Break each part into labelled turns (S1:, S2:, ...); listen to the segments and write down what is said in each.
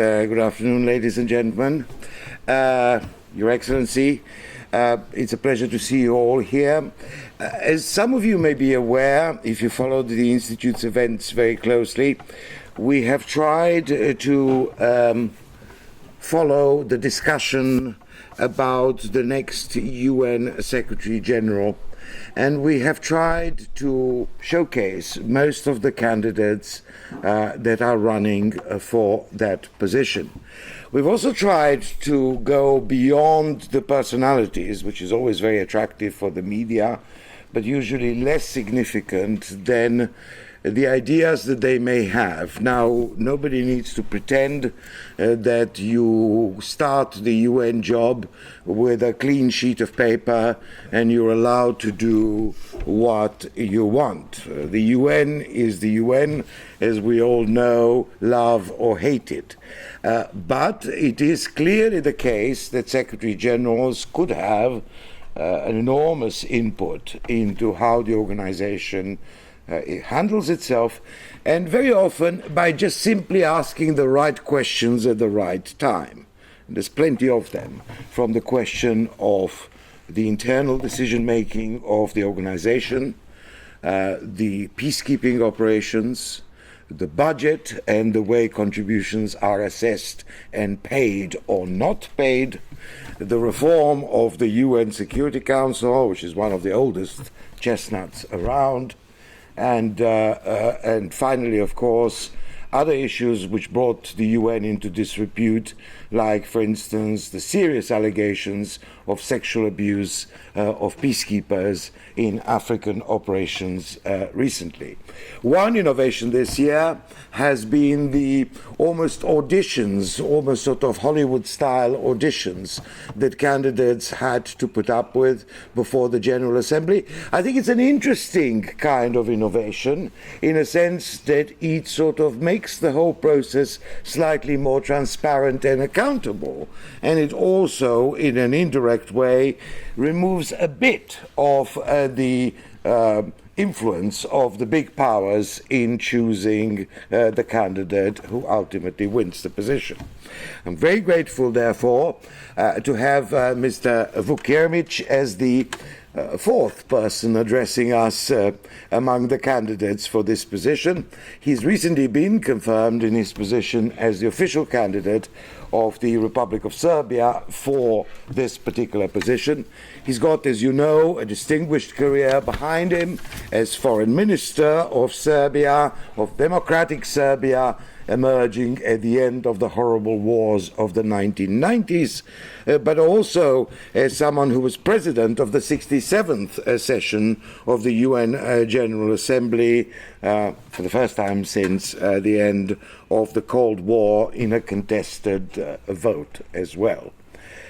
S1: Good afternoon, ladies and gentlemen. Your Excellency, it's a pleasure to see you all here. As some of you may be aware, if you followed the Institute's events very closely, we have tried to follow the discussion about the next UN Secretary General, and we have tried to showcase most of the candidates that are running for that position. We've also tried to go beyond the personalities, which is always very attractive for the media, but usually less significant than the ideas that they may have. Now, nobody needs to pretend that you start the UN job with a clean sheet of paper and you're allowed to do what you want. The UN is the UN, as we all know, love or hate it. But it is clearly the case that Secretary Generals could have an enormous input into how the organization it handles itself, and very often by just simply asking the right questions at the right time. And there's plenty of them, from the question of the internal decision-making of the organization, the peacekeeping operations, the budget and the way contributions are assessed and paid or not paid, the reform of the UN Security Council, which is one of the oldest chestnuts around, and finally, of course, other issues which brought the UN into disrepute, like, for instance, the serious allegations of sexual abuse of peacekeepers in African operations recently. One innovation this year has been the almost auditions, almost sort of Hollywood-style auditions that candidates had to put up with before the General Assembly. I think it's an interesting kind of innovation in a sense that it sort of makes the whole process slightly more transparent and accountable. And it also, in an indirect way, removes a bit of the influence of the big powers in choosing the candidate who ultimately wins the position. I'm very grateful, therefore, to have Mr. Jeremić as the fourth person addressing us among the candidates for this position. He's recently been confirmed in his position as the official candidate of the Republic of Serbia for this particular position. He's got, as you know, a distinguished career behind him as Foreign Minister of Serbia, of democratic Serbia, emerging at the end of the horrible wars of the 1990s, but also as someone who was president of the 67th session of the UN General Assembly for the first time since the end of the Cold War in a contested vote as well.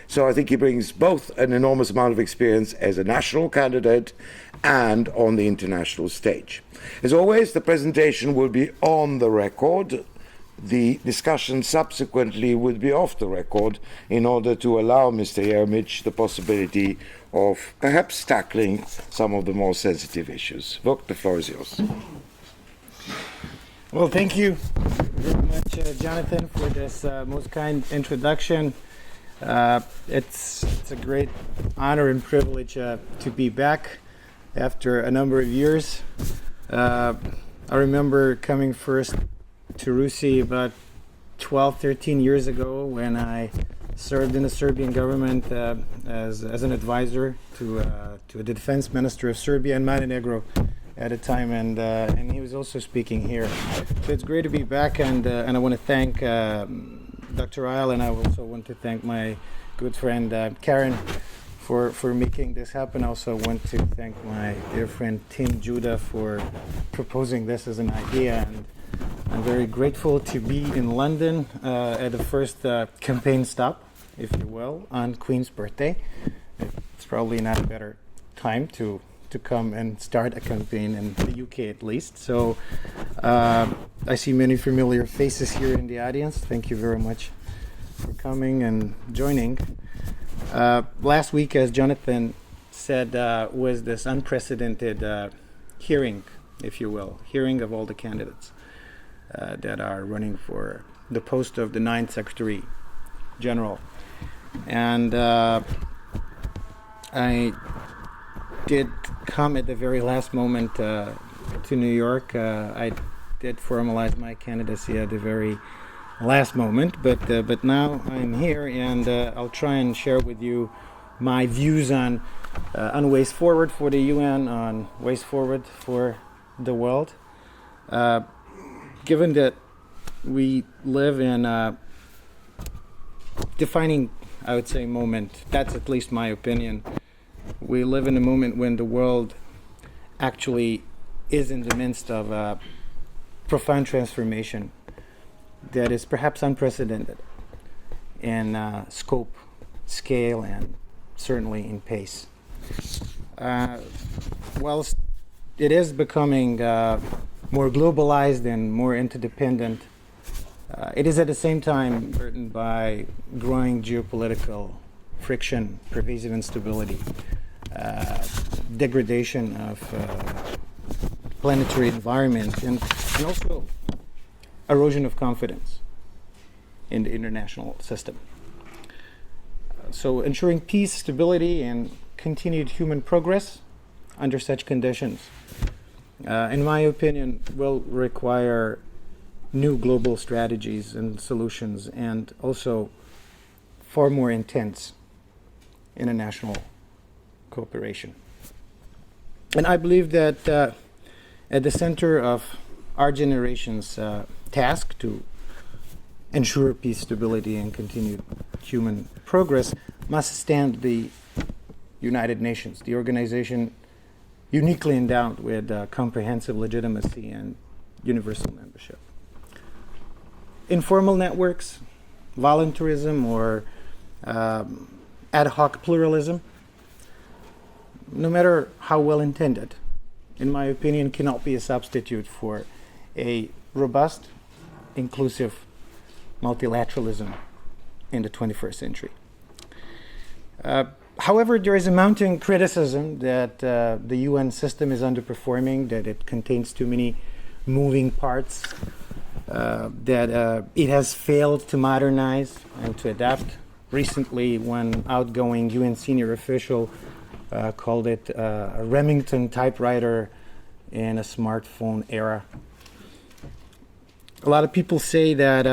S1: So I think he brings both an enormous amount of experience as a national candidate and on the international stage. As always, the presentation will be on the record. The discussion subsequently would be off the record in order to allow Mr. Jeremić the possibility of perhaps tackling some of the more sensitive issues. Vuk, the floor is yours.
S2: Well, thank you very much, Jonathan, for this most kind introduction. It's a great honor and privilege to be back after a number of years. I remember coming first to Rusi about 12, 13 years ago when I served in the Serbian government as an advisor to the defense minister of Serbia in Montenegro at a time, and he was also speaking here. So it's great to be back, and I want to thank Dr. Isle, and I also want to thank my good friend Karen for making this happen. I also want to thank my dear friend Tim Judah for proposing this as an idea, and I'm very grateful to be in London at the first campaign stop, if you will, on Queen's birthday. It's probably not a better time to come and start a campaign in the UK at least. So I see many familiar faces here in the audience. Thank you very much for coming and joining. Last week, as Jonathan said, was this unprecedented hearing, if you will, hearing of all the candidates that are running for the post of the 9th Secretary General. And I did come at the very last moment to New York. I did formalize my candidacy at the very last moment, but now I'm here, and I'll try and share with you my views on ways forward for the UN, on ways forward for the world. Given that we live in a defining, I would say, moment, that's at least my opinion. We live in a moment when the world actually is in the midst of a profound transformation that is perhaps unprecedented in scope, scale, and certainly in pace. Whilst it is becoming more globalized and more interdependent, it is at the same time burdened by growing geopolitical friction, pervasive instability, degradation of planetary environment, and also erosion of confidence in the international system. So ensuring peace, stability, and continued human progress under such conditions, in my opinion, will require new global strategies and solutions, and also far more intense international cooperation. And I believe that at the center of our generation's task to ensure peace, stability, and continued human progress must stand the United Nations, the organization uniquely endowed with comprehensive legitimacy and universal membership. Informal networks, voluntarism, or ad hoc pluralism, no matter how well intended, in my opinion, cannot be a substitute for a robust, inclusive multilateralism in the 21st century. However, there is a mounting criticism that the UN system is underperforming, that it contains too many moving parts, that it has failed to modernize and to adapt. Recently, one outgoing UN senior official called it a Remington typewriter in a smartphone era. A lot of people say that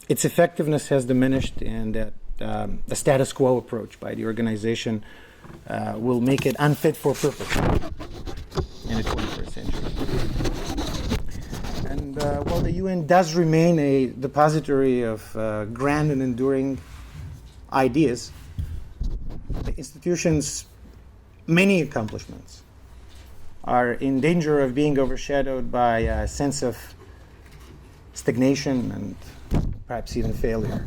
S2: its effectiveness has diminished, and that the status quo approach by the organization will make it unfit for purpose in the 21st century. And while the UN does remain a depository of grand and enduring ideas, the institution's many accomplishments are in danger of being overshadowed by a sense of stagnation and perhaps even failure.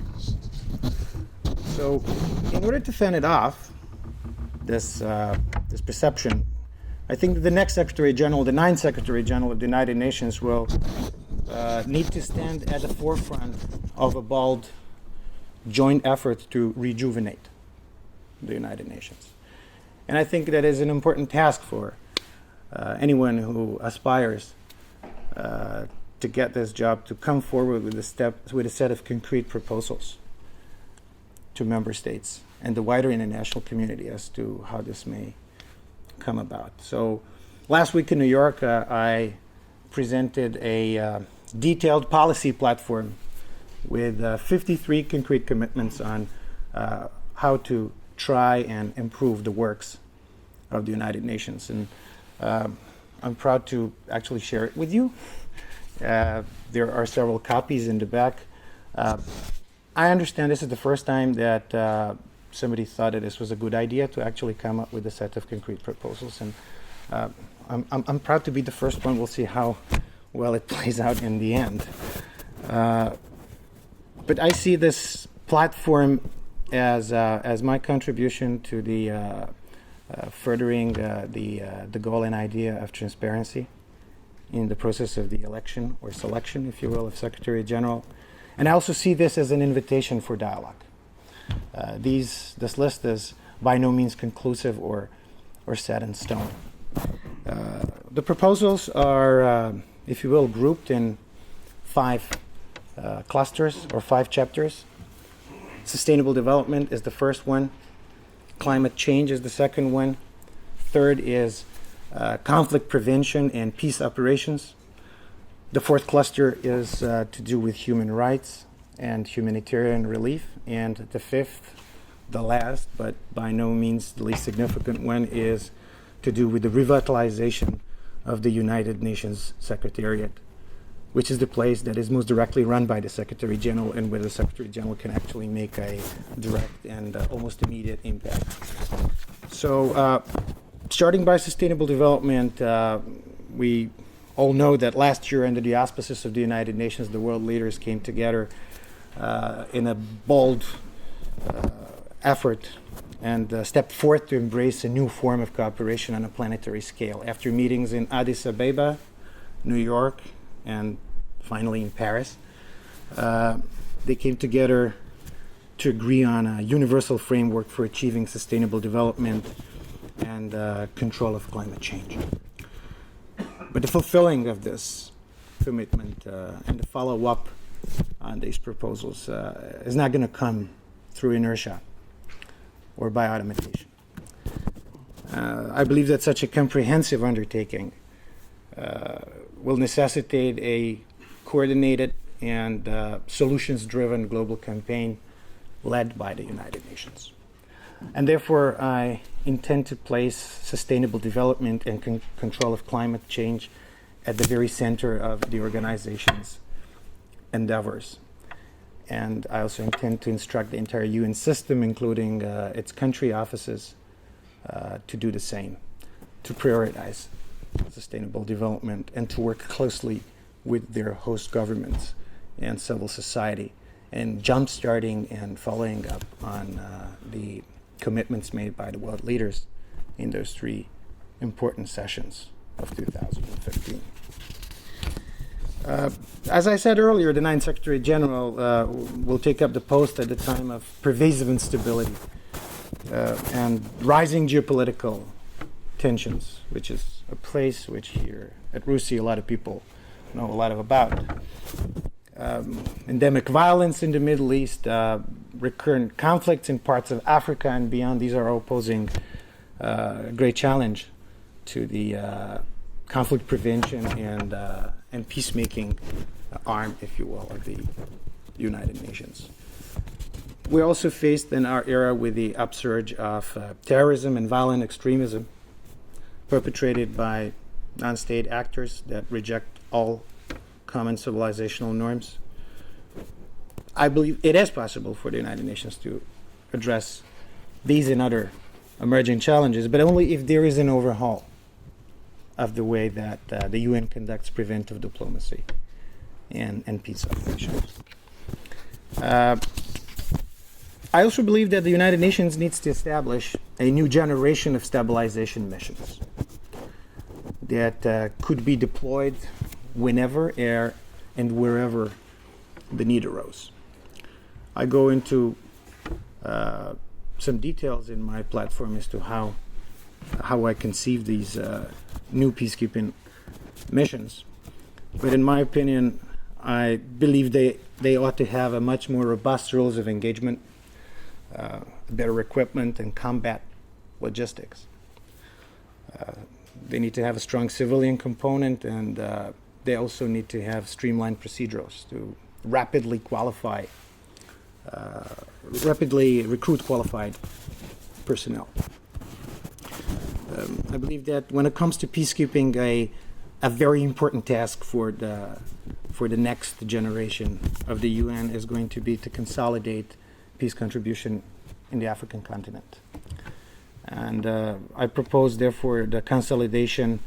S2: So, in order to fend it off, this perception, I think that the next Secretary General, the 9th Secretary General of the United Nations, will need to stand at the forefront of a bold joint effort to rejuvenate the United Nations. And I think that is an important task for anyone who aspires to get this job, to come forward with a set of concrete proposals to member states and the wider international community as to how this may come about. So last week in New York, I presented a detailed policy platform with 53 concrete commitments on how to try and improve the works of the United Nations. And I'm proud to actually share it with you. There are several copies in the back. I understand this is the first time that somebody thought that this was a good idea to actually come up with a set of concrete proposals. And I'm proud to be the first one. We'll see how well it plays out in the end. But I see this platform as my contribution to the furthering the goal and idea of transparency in the process of the election or selection, if you will, of Secretary General. And I also see this as an invitation for dialogue. This list is by no means conclusive or set in stone. The proposals are, if you will, grouped in 5 clusters or 5 chapters. Sustainable development is the first one. Climate change is the second one. Third is conflict prevention and peace operations. The fourth cluster is to do with human rights and humanitarian relief. And the fifth, the last, but by no means the least significant one, is to do with the revitalization of the United Nations Secretariat, which is the place that is most directly run by the Secretary General and where the Secretary General can actually make a direct and almost immediate impact. So, starting by sustainable development, we all know that last year, under the auspices of the United Nations, the world leaders came together in a bold effort and stepped forth to embrace a new form of cooperation on a planetary scale. After meetings in Addis Ababa, New York, and finally in Paris, they came together to agree on a universal framework for achieving sustainable development and control of climate change. But the fulfilling of this commitment and the follow-up on these proposals is not going to come through inertia or by automation. I believe that such a comprehensive undertaking will necessitate a coordinated and solutions-driven global campaign led by the United Nations. And therefore, I intend to place sustainable development and control of climate change at the very center of the organization's endeavors. And I also intend to instruct the entire UN system, including its country offices, to do the same, to prioritize sustainable development and to work closely with their host governments and civil society, and jump-starting and following up on the commitments made by the world leaders in those 3 important sessions of 2015. As I said earlier, the 9th Secretary General will take up the post at the time of pervasive instability and rising geopolitical tensions, which is a place which here at RUSI a lot of people know a lot about. Endemic violence in the Middle East, recurrent conflicts in parts of Africa and beyond. These are all posing a great challenge to the conflict prevention and peacemaking arm, if you will, of the United Nations. We're also faced in our era with the upsurge of terrorism and violent extremism perpetrated by non-state actors that reject all common civilizational norms. I believe it is possible for the United Nations to address these and other emerging challenges, but only if there is an overhaul of the way that the UN conducts preventive diplomacy and peace operations. I also believe that the United Nations needs to establish a new generation of stabilization missions that could be deployed whenever and wherever the need arose. I go into some details in my platform as to how I conceive these new peacekeeping missions. But in my opinion, I believe they ought to have a much more robust rules of engagement, better equipment, and combat logistics. They need to have a strong civilian component, and they also need to have streamlined procedures to rapidly recruit qualified personnel. I believe that when it comes to peacekeeping, a very important task for the next generation of the UN is going to be to consolidate peace contribution in the African continent. And I propose, therefore, the consolidation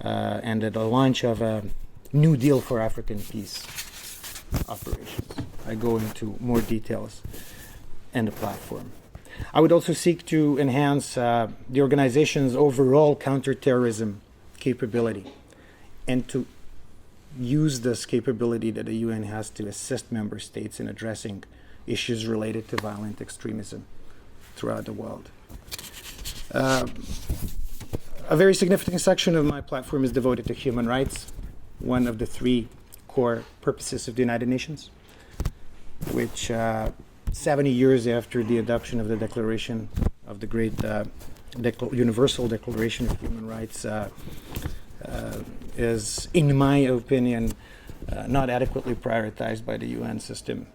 S2: and the launch of a new deal for African peace operations. I go into more details in the platform. I would also seek to enhance the organization's overall counterterrorism capability and to use this capability that the UN has to assist member states in addressing issues related to violent extremism throughout the world. A very significant section of my platform is devoted to human rights, one of the 3 core purposes of the United Nations. which 70 years after the adoption of the Declaration of the Great Universal Declaration of Human Rights is, in my opinion, not adequately prioritized by the UN system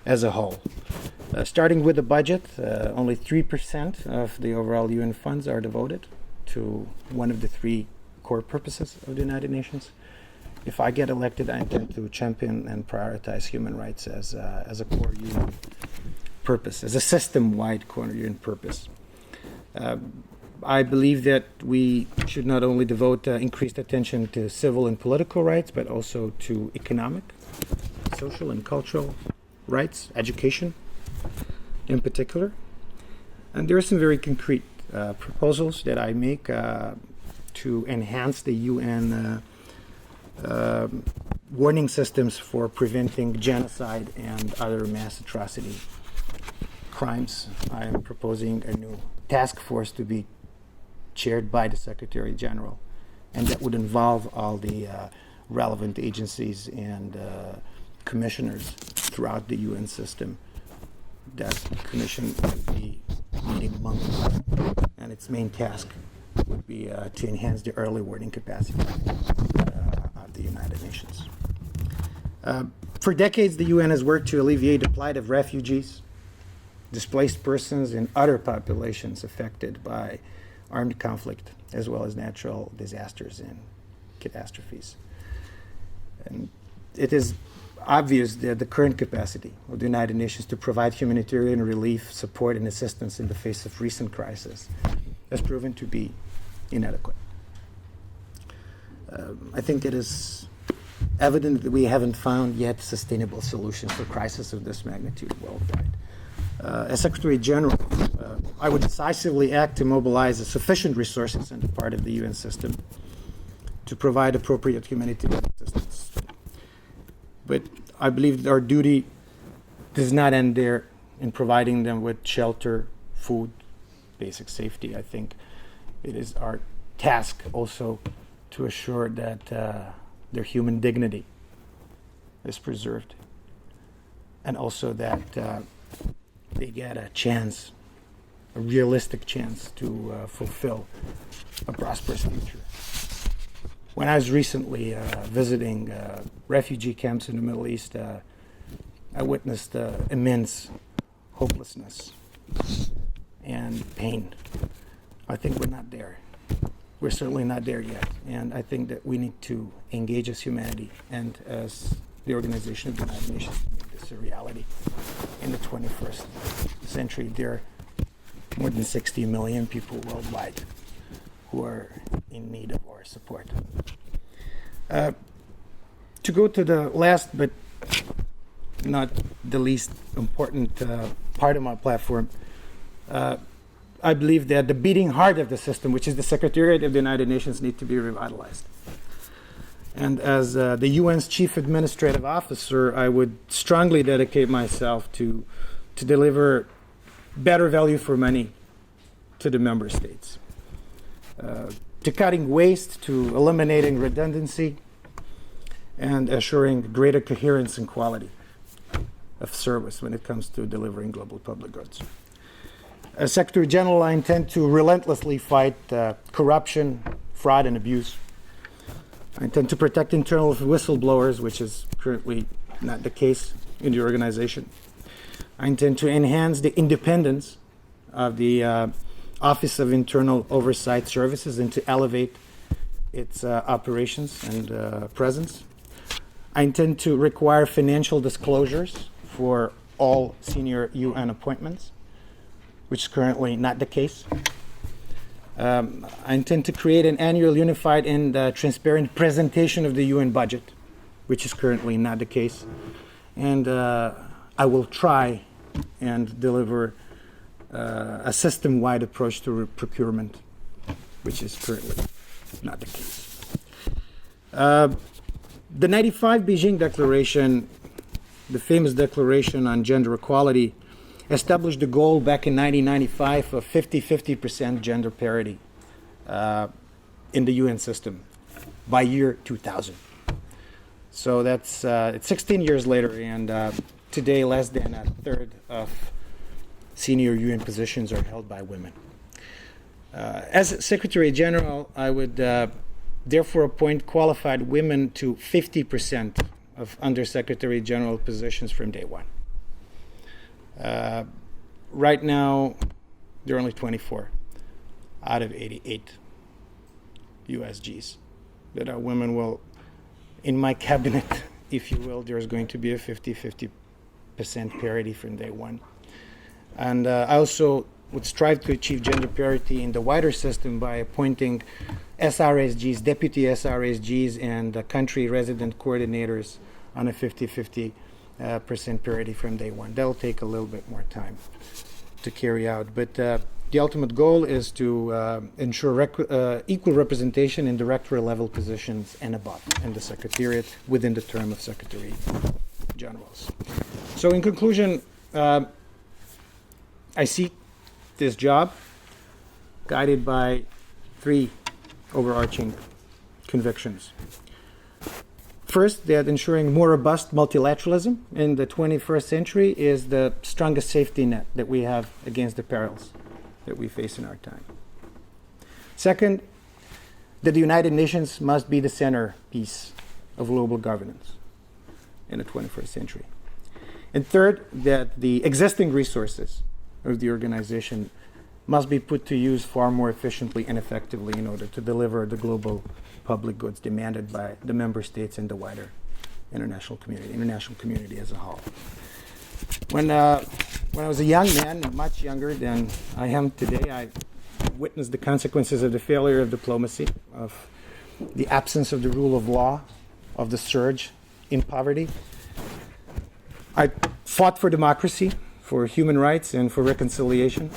S2: as a whole. Starting with the budget, only 3% of the overall UN funds are devoted to one of the three core purposes of the United Nations. If I get elected, I intend to champion and prioritize human rights as a core UN purpose, as a system-wide core UN purpose. I believe that we should not only devote increased attention to civil and political rights, but also to economic, social, and cultural rights, education in particular. And there are some very concrete proposals that I make to enhance the UN warning systems for preventing genocide and other mass atrocity crimes. I am proposing a new task force to be chaired by the Secretary General, and that would involve all the relevant agencies and commissioners throughout the UN system. That commission would be meeting monthly, and its main task would be to enhance the early warning capacity of the United Nations. For decades, the UN has worked to alleviate the plight of refugees, displaced persons, and other populations affected by armed conflict, as well as natural disasters and catastrophes. And it is obvious that the current capacity of the United Nations to provide humanitarian relief, support, and assistance in the face of recent crises has proven to be inadequate. I think it is evident that we haven't found yet sustainable solutions for crises of this magnitude worldwide. As Secretary General, I would decisively act to mobilize sufficient resources on the part of the UN system to provide appropriate humanitarian assistance. But I believe that our duty does not end there in providing them with shelter, food, basic safety. I think it is our task also to assure that their human dignity is preserved, and also that they get a chance, a realistic chance to fulfill a prosperous future. When I was recently visiting refugee camps in the Middle East, I witnessed immense hopelessness and pain. I think we're not there. We're certainly not there yet. And I think that we need to engage as humanity and as the Organization of the United Nations to make this a reality in the 21st century. There are more than 60 million people worldwide who are in need of our support. To go to the last but not the least important part of my platform, I believe that the beating heart of the system, which is the Secretariat of the United Nations, need to be revitalized. And as the UN's Chief Administrative Officer, I would strongly dedicate myself to deliver better value for money to the member states, to cutting waste, to eliminating redundancy, and assuring greater coherence and quality of service when it comes to delivering global public goods. As Secretary General, I intend to relentlessly fight corruption, fraud, and abuse. I intend to protect internal whistleblowers, which is currently not the case in the organization. I intend to enhance the independence of the Office of Internal Oversight Services and to elevate its operations and presence. I intend to require financial disclosures for all senior UN appointments, which is currently not the case. I intend to create an annual unified and transparent presentation of the UN budget, which is currently not the case. And I will try and deliver a system-wide approach to procurement, which is currently not the case. The 95 Beijing Declaration, the famous declaration on gender equality, established the goal back in 1995 of 50% gender parity in the UN system by year 2000. So that's it's 16 years later, and today less than a third of senior UN positions are held by women. As Secretary General, I would therefore appoint qualified women to 50% of Undersecretary General positions from day one. Right now, there are only 24 out of 88 USGs that are women. Well, in my cabinet, if you will, there's going to be a 50-50% parity from day one. And I also would strive to achieve gender parity in the wider system by appointing SRSGs, deputy SRSGs, and country resident coordinators on a 50-50% parity from day one. That'll take a little bit more time to carry out. But the ultimate goal is to ensure equal representation in director level positions and above in the Secretariat within the term of Secretary Generals. So in conclusion, I seek this job guided by three overarching convictions. First, that ensuring more robust multilateralism in the 21st century is the strongest safety net that we have against the perils that we face in our time. Second, that the United Nations must be the centerpiece of global governance in the 21st century. And third, that the existing resources of the organization must be put to use far more efficiently and effectively in order to deliver the global public goods demanded by the member states and the wider international community as a whole. When I was a young man, much younger than I am today, I witnessed the consequences of the failure of diplomacy, of the absence of the rule of law, of the surge in poverty. I fought for democracy, for human rights, and for reconciliation.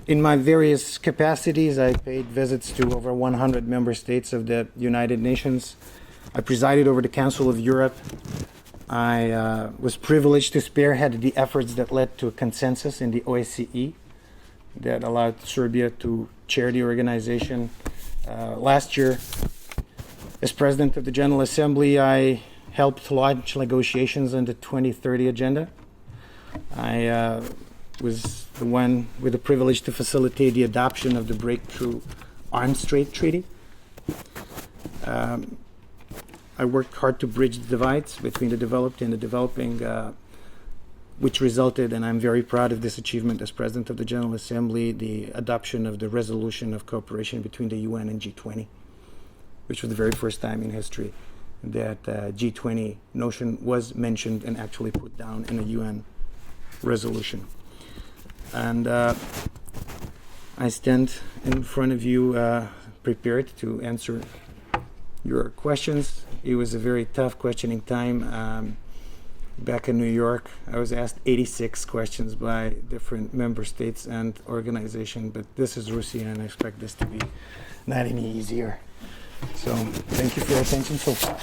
S2: In my various capacities, I paid visits to over 100 member states of the United Nations. I presided over the Council of Europe. I was privileged to spearhead the efforts that led to a consensus in the OSCE that allowed Serbia to chair the organization. Last year, as President of the General Assembly, I helped launch negotiations on the 2030 agenda. I was the one with the privilege to facilitate the adoption of the Breakthrough Arms Trade Treaty. I worked hard to bridge the divides between the developed and the developing, which resulted, and I'm very proud of this achievement as President of the General Assembly, the adoption of the resolution of cooperation between the UN and G20, which was the very first time in history that G20 notion was mentioned and actually put down in a UN resolution. And I stand in front of you prepared to answer your questions. It was a very tough questioning time. Back in New York, I was asked 86 questions by different member states and organizations, but this is Russia, and I expect this to be not any easier. So thank you for your attention so far.